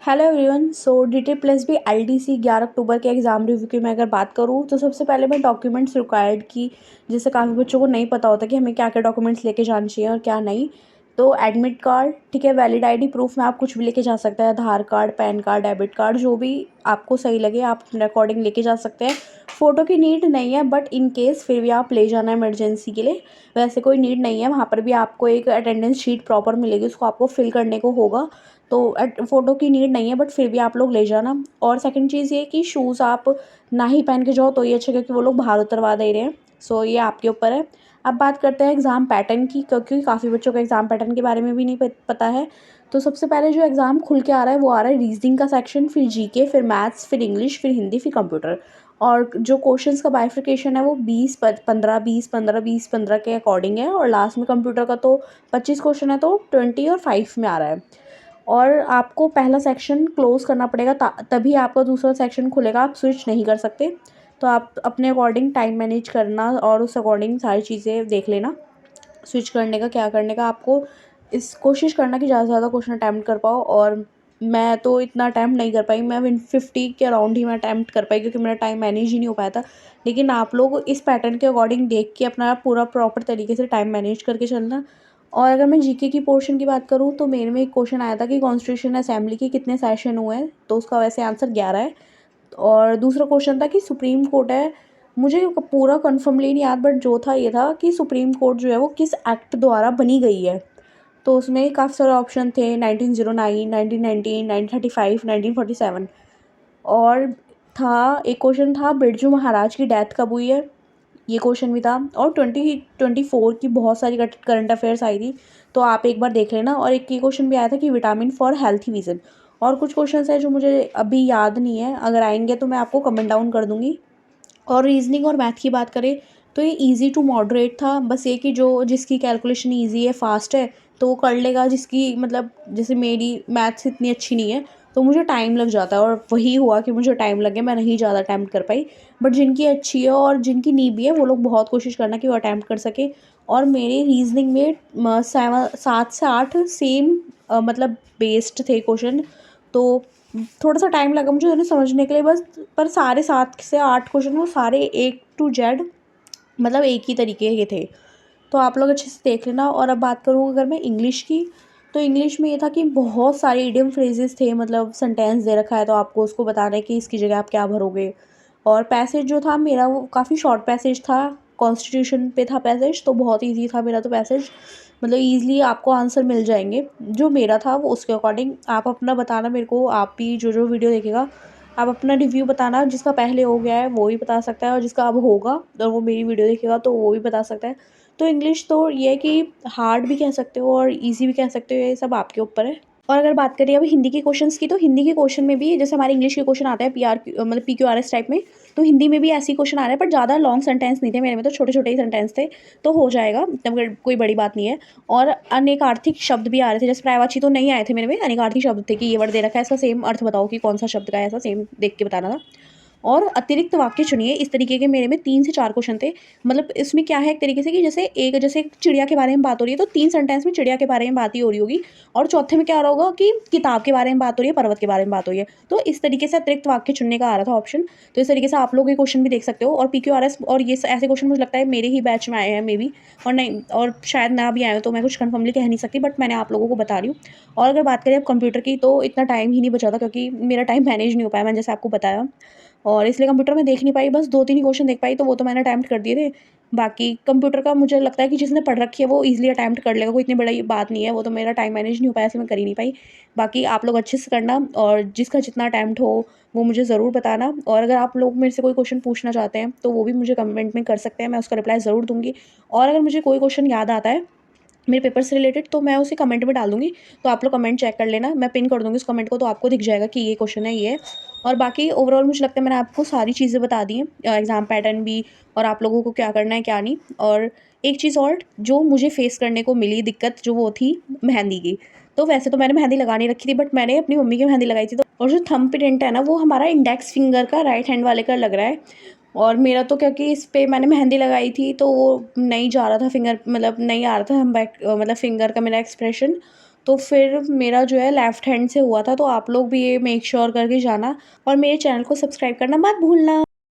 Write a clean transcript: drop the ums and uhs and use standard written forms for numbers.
Hello everyone. D plus B L D C 11 अक्टूबर के exam review की मैं अगर बात करूँ तो सबसे पहले मैं डॉक्यूमेंट्स रिक्वायर्ड की, जिससे काफ़ी बच्चों को नहीं पता होता कि हमें क्या क्या डॉक्यूमेंट्स लेके जाने चाहिए और क्या नहीं। तो एडमिट कार्ड, ठीक है, वैलिड आईडी प्रूफ में आप कुछ भी लेके जा सकते हैं, Aadhaar card, PAN card, debit card, जो भी आपको सही लगे आप अपने अकॉर्डिंग लेके जा सकते हैं। फ़ोटो की नीड नहीं है, बट इन केस फिर भी आप ले जाना इमरजेंसी के लिए। वैसे कोई नीड नहीं है, वहाँ पर भी आपको एक अटेंडेंस शीट प्रॉपर मिलेगी, उसको आपको फिल करने को होगा। तो फ़ोटो की नीड नहीं है, बट फिर भी आप लोग ले जाना। और सेकंड चीज़ ये कि शूज़ आप ना ही पहन के जाओ तो ये अच्छा, क्योंकि वो लोग बाहर उतरवा दे रहे हैं। सो ये आपके ऊपर है। अब बात करते हैं एग्ज़ाम पैटर्न की, क्योंकि काफ़ी बच्चों को एग्ज़ाम पैटर्न के बारे में भी नहीं पता है। तो सबसे पहले जो एग्ज़ाम खुल के आ रहा है वो आ रहा है रीजनिंग का सेक्शन, फिर जीके, फिर मैथ्स, फिर इंग्लिश, फिर हिंदी, फिर कंप्यूटर। और जो क्वेश्चंस का बाइफिकेशन है वो 20-15, 20-15, 20-15 के अकॉर्डिंग है। और लास्ट में कंप्यूटर का तो 25 क्वेश्चन है, तो 20 और 5 में आ रहा है। और आपको पहला सेक्शन क्लोज़ करना पड़ेगा, तभी आपका दूसरा सेक्शन खुलेगा, आप स्विच नहीं कर सकते। तो आप अपने अकॉर्डिंग टाइम मैनेज करना और उस अकॉर्डिंग सारी चीज़ें देख लेना, स्विच करने का, क्या करने का। आपको इस कोशिश करना कि ज़्यादा से ज़्यादा क्वेश्चन अटैम्प्ट कर पाओ। और मैं तो इतना अटैम्प्ट नहीं कर पाई, मैं 50 के अराउंड ही मैं अटैम्प्ट कर पाई, क्योंकि मेरा टाइम मैनेज ही नहीं हो पाया था। लेकिन आप लोग इस पैटर्न के अकॉर्डिंग देख के अपना पूरा प्रॉपर तरीके से टाइम मैनेज करके चलना। और अगर मैं जीके की पोर्शन की बात करूँ तो मेरे में एक क्वेश्चन आया था कि कॉन्स्टिट्यूशन असेंबली के कितने सेशन हुए हैं, तो उसका वैसे आंसर 11 है। और दूसरा क्वेश्चन था कि सुप्रीम कोर्ट है, मुझे पूरा कन्फर्मली नहीं याद, बट जो था ये था कि सुप्रीम कोर्ट जो है वो किस एक्ट द्वारा बनी गई है। तो उसमें काफ़ी सारे ऑप्शन थे, 1909, 1919, 1935, 1947। और एक क्वेश्चन था बिरजू महाराज की डेथ कब हुई है, ये क्वेश्चन भी था। और 2024 की बहुत सारी करंट अफेयर्स आई थी, तो आप एक बार देख लेना। और एक ये क्वेश्चन भी आया था कि विटामिन फॉर हेल्थ विजन। और कुछ क्वेश्चंस हैं जो मुझे अभी याद नहीं है, अगर आएंगे तो मैं आपको कमेंट डाउन कर दूँगी। और रीजनिंग और मैथ की बात करें तो ये इजी टू मॉडरेट था, बस ये कि जो जिसकी कैलकुलेशन इजी है, फास्ट है, तो वो कर लेगा। जिसकी मतलब जैसे मेरी मैथ्स इतनी अच्छी नहीं है, तो मुझे टाइम लग जाता है, और वही हुआ कि मुझे टाइम लगे, मैं नहीं ज़्यादा अटैम्प्ट कर पाई। बट जिनकी अच्छी है और जिनकी नहीं भी है, वो लोग बहुत कोशिश करना कि वो अटैम्प्ट कर सके। और मेरे रीजनिंग में 7 से 8 सेम मतलब बेस्ड थे क्वेश्चन। तो थोड़ा सा टाइम लगा मुझे उन्हें समझने के लिए बस। पर सारे 7 से 8 क्वेश्चन वो सारे A to Z मतलब एक ही तरीके के थे। तो आप लोग अच्छे से देख लेना। और अब बात करूँ अगर मैं इंग्लिश की, तो इंग्लिश में ये था कि बहुत सारे इडियम फ्रेजेस थे, मतलब सेंटेंस दे रखा है तो आपको उसको बताना है कि इसकी जगह आप क्या भरोगे। और पैसेज जो था मेरा वो काफ़ी शॉर्ट पैसेज था, कॉन्स्टिट्यूशन पे था पैसेज, तो बहुत ईजी था मेरा तो पैसेज, मतलब ईज़िली आपको आंसर मिल जाएंगे। जो मेरा था वो उसके अकॉर्डिंग आप अपना बताना मेरे को, आप भी जो जो वीडियो देखेगा आप अपना रिव्यू बताना। जिसका पहले हो गया है वो भी बता सकता है, और जिसका अब होगा और वो मेरी वीडियो देखेगा तो वो भी बता सकता है। तो इंग्लिश तो ये है कि हार्ड भी कह सकते हो और इजी भी कह सकते हो, ये सब आपके ऊपर है। और अगर बात करें अब हिंदी के क्वेश्चंस की, तो हिंदी के क्वेश्चन में भी जैसे हमारे इंग्लिश के क्वेश्चन आते हैं मतलब PQRS टाइप में, तो हिंदी में भी ऐसे ही क्वेश्चन आ रहे हैं, पर ज़्यादा लॉन्ग सेंटेंस नहीं थे मेरे में, तो छोटे छोटे ही सेंटेंस थे, तो हो जाएगा, मतलब कोई बड़ी बात नहीं है। और अनेक आर्थिक शब्द भी आ रहे थे, जैसे प्रायवाची तो नहीं आए थे मेरे में, अनेक आर्थिक शब्द थे कि ये वर्ड दे रखा है, इसका सेम अर्थ बताओ कि कौन सा शब्द का है, ऐसा सेम देख के बताना था। और अतिरिक्त वाक्य चुनिए, इस तरीके के मेरे में 3 से 4 क्वेश्चन थे। मतलब इसमें क्या है, एक तरीके से कि जैसे एक चिड़िया के बारे में बात हो रही है, तो 3 सेंटेंस में चिड़िया के बारे में बात ही हो रही होगी। और चौथे में क्या हो रहा होगा कि किताब के बारे में बात हो रही है, पर्वत के बारे में बात हो रही है। तो इस तरीके से अतिरिक्त वाक्य चुनने का आ रहा था ऑप्शन। तो इस तरीके से आप लोग ये क्वेश्चन भी देख सकते हो। और PQRS और ये ऐसे क्वेश्चन मुझे लगता है मेरे ही बैच में आए हैं मे बी, और नहीं, और शायद ना भी आए हो, तो मैं कुछ कन्फर्मली कह नहीं सकती, बट मैंने आप लोगों को बता रही हूँ। और अगर बात करें अब कंप्यूटर की, तो इतना टाइम ही नहीं बचा था, क्योंकि मेरा टाइम मैनेज नहीं हो पाया, मैंने जैसे आपको बताया। और इसलिए कंप्यूटर में देख नहीं पाई, बस 2-3 ही क्वेश्चन देख पाई, तो वो तो मैंने अटैम्प्ट कर दिए थे। बाकी कंप्यूटर का मुझे लगता है कि जिसने पढ़ रखी है वो ईज़िली अटैम्प्ट कर लेगा, कोई इतनी बड़ी बात नहीं है, वो तो मेरा टाइम मैनेज नहीं हो पाया, इसलिए मैं कर ही नहीं पाई। बाकी आप लोग अच्छे से करना, और जिसका जितना अटैम्प्ट हो वो मुझे ज़रूर बताना। और अगर आप लोग मेरे से कोई क्वेश्चन पूछना चाहते हैं तो वो भी मुझे कमेंट में कर सकते हैं, मैं उसका रिप्लाई ज़रूर दूँगी। और अगर मुझे कोई क्वेश्चन याद आता है मेरे पेपर से रिलेटेड, तो मैं उसे कमेंट में डाल दूँगी, तो आप लोग कमेंट चेक कर लेना, मैं पिन कर दूँगी उस कमेंट को, तो आपको दिख जाएगा कि ये क्वेश्चन है, ये है। और बाकी ओवरऑल मुझे लगता है मैंने आपको सारी चीज़ें बता दी हैं, एग्ज़ाम पैटर्न भी, और आप लोगों को क्या करना है क्या नहीं। और एक चीज़ और जो मुझे फ़ेस करने को मिली दिक्कत, जो वो थी मेहंदी की। तो वैसे तो मैंने मेहंदी लगा नहीं रखी थी, बट मैंने अपनी मम्मी की मेहंदी लगाई थी, तो और जो थंब प्रिंट है ना, वो हमारा इंडेक्स फिंगर का राइट हैंड वाले का लग रहा है। और मेरा तो क्योंकि इस पे मैंने मेहंदी लगाई थी, तो वो नहीं जा रहा था फिंगर, मतलब नहीं आ रहा था हम बैक, मतलब फिंगर का मेरा एक्सप्रेशन। तो फिर मेरा जो है लेफ़्ट हैंड से हुआ था, तो आप लोग भी ये मेक श्योर करके जाना और मेरे चैनल को सब्सक्राइब करना मत भूलना।